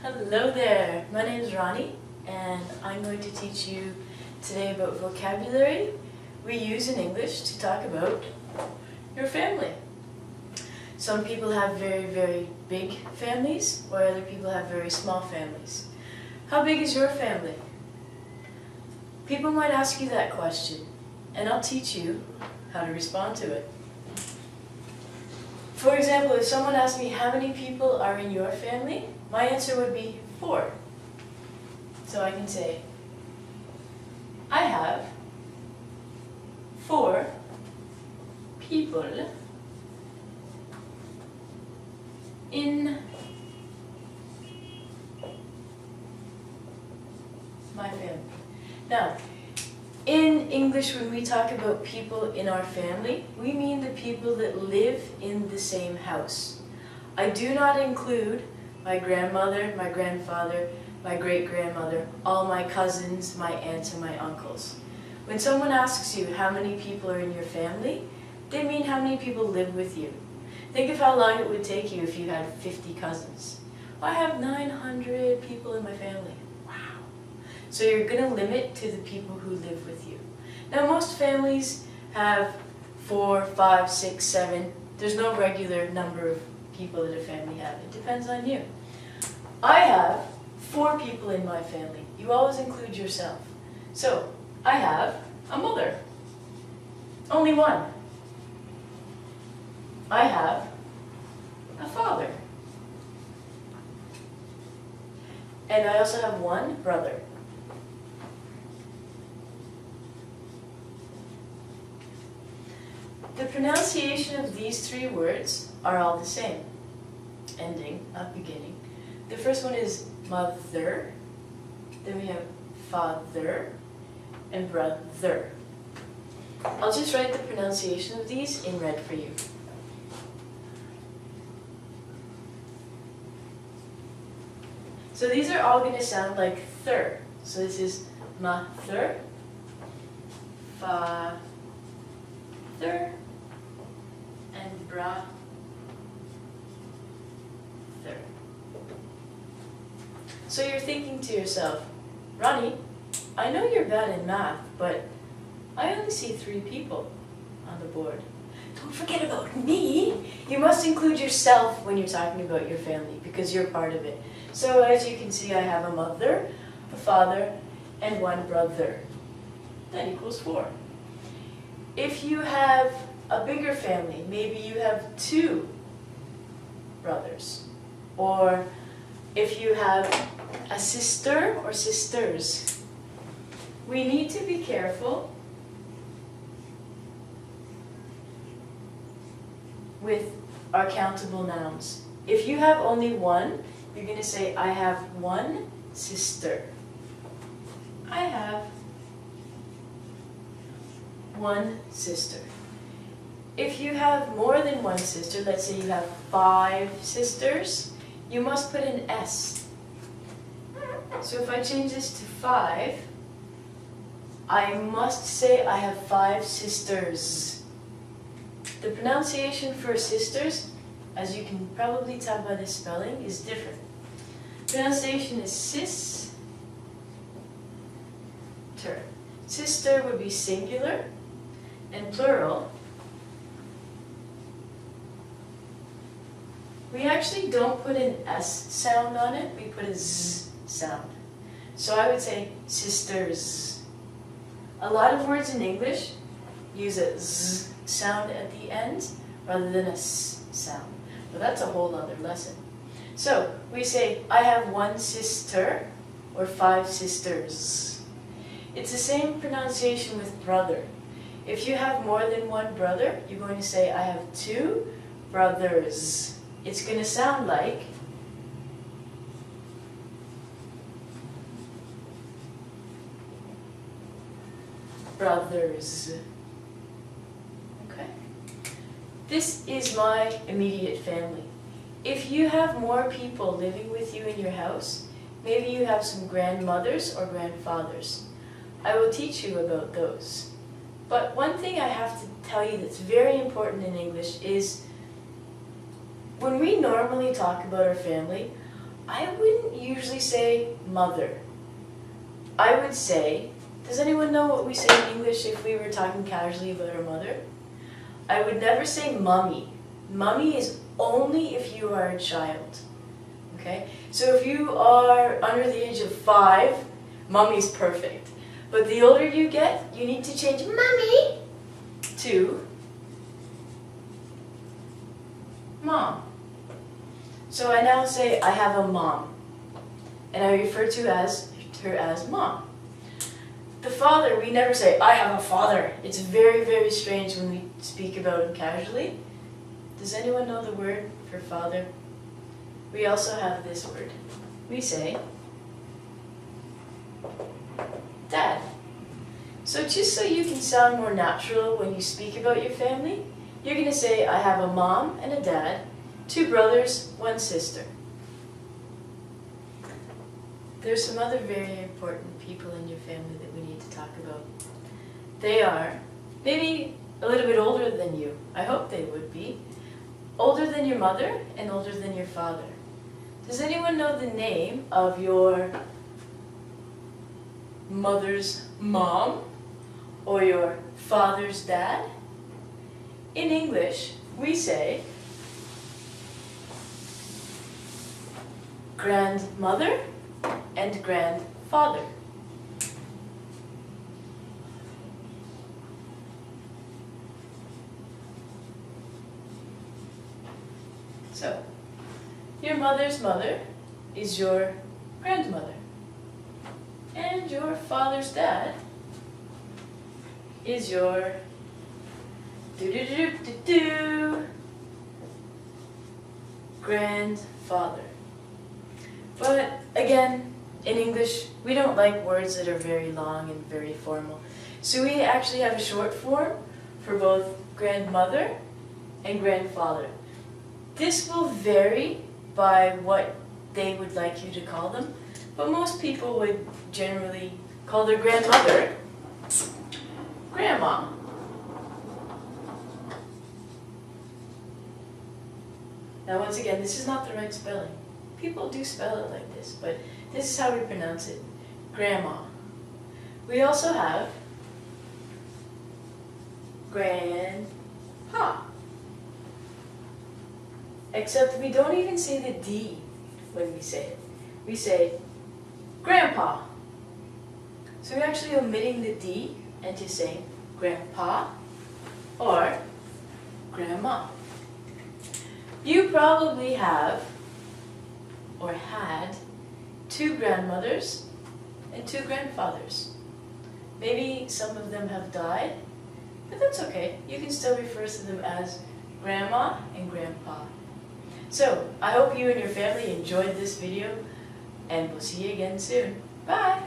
Hello there, my name is Ronnie and I'm going to teach you today about vocabulary we use in English to talk about your family. Some people have very big families, or other people have very small families. How big is your family? People might ask you that question and I'll teach you how to respond to it. For example, if someone asked me how many people are in your family, my answer would be 4. So I can say, I have 4 people in my family. Now, in English, when we talk about people in our family, we mean the people that live in the same house. I do not include my grandmother, my grandfather, my great-grandmother, all my cousins, my aunts, and my uncles. When someone asks you how many people are in your family, they mean how many people live with you. Think of how long it would take you if you had 50 cousins. I have 900 people in my family. Wow. So you're going to limit to the people who live with you. Now most families have 4, 5, 6, 7. There's no regular number of people that a family have. It depends on you. I have 4 people in my family. You always include yourself. So, I have a mother. Only one. I have a father. And I also have one brother. The pronunciation of these 3 words are all the same. Ending, not beginning. The first one is mother, then we have father, and brother. I'll just write the pronunciation of these in red for you. So these are all going to sound like thir. So this is mother, father, and brother. So you're thinking to yourself, Ronnie, I know you're bad in math, but I only see 3 people on the board. Don't forget about me. You must include yourself when you're talking about your family because you're part of it. So as you can see, I have a mother, a father, and 1 brother. That equals 4. If you have a bigger family, maybe you have 2 brothers, or if you have a sister or sisters, we need to be careful with our countable nouns. If you have only 1, you're going to say, I have 1 sister. I have 1 sister. If you have more than 1 sister, let's say you have 5 sisters, you must put an S. So if I change this to 5, I must say I have 5 sisters. The pronunciation for sisters, as you can probably tell by the spelling, is different. Pronunciation is sister. Sister would be singular, and plural. We actually don't put an S sound on it, we put a Z sound. So I would say sisters. A lot of words in English use a Z sound at the end rather than a S sound. But that's a whole other lesson. So we say, I have 1 sister or 5 sisters. It's the same pronunciation with brother. If you have more than 1 brother, you're going to say, I have 2 brothers. It's going to sound like brothers. Okay? This is my immediate family. If you have more people living with you in your house, maybe you have some grandmothers or grandfathers. I will teach you about those. But one thing I have to tell you that's very important in English is when we normally talk about our family, I wouldn't usually say mother. I would say, does anyone know what we say in English if we were talking casually about our mother? I would never say mummy. Mummy is only if you are a child. Okay? So if you are under the age of 5, mummy's perfect. But the older you get, you need to change mummy to mom. So I now say I have a mom, and I refer to her as mom. The father, we never say I have a father. It's very, very strange when we speak about him casually. Does anyone know the word for father? We also have this word. We say dad. So just so you can sound more natural when you speak about your family, you're going to say I have a mom and a dad, 2 brothers, 1 sister. There's some other very important people in your family that we need to talk about. They are maybe a little bit older than you. I hope they would be. Older than your mother and older than your father. Does anyone know the name of your mother's mom or your father's dad? In English, we say grandmother and grandfather. So, your mother's mother is your grandmother, and your father's dad is your grandfather. But again, in English, we don't like words that are very long and very formal. So we actually have a short form for both grandmother and grandfather. This will vary by what they would like you to call them, but most people would generally call their grandmother grandma. Now once again, this is not the right spelling. People do spell it like this, but this is how we pronounce it, grandma. We also have grandpa. Except we don't even say the D when we say it. We say grandpa. So we're actually omitting the D and just saying grandpa or grandma. You probably have or had 2 grandmothers and 2 grandfathers. Maybe some of them have died, but that's okay. You can still refer to them as grandma and grandpa. So, I hope you and your family enjoyed this video, and we'll see you again soon. Bye!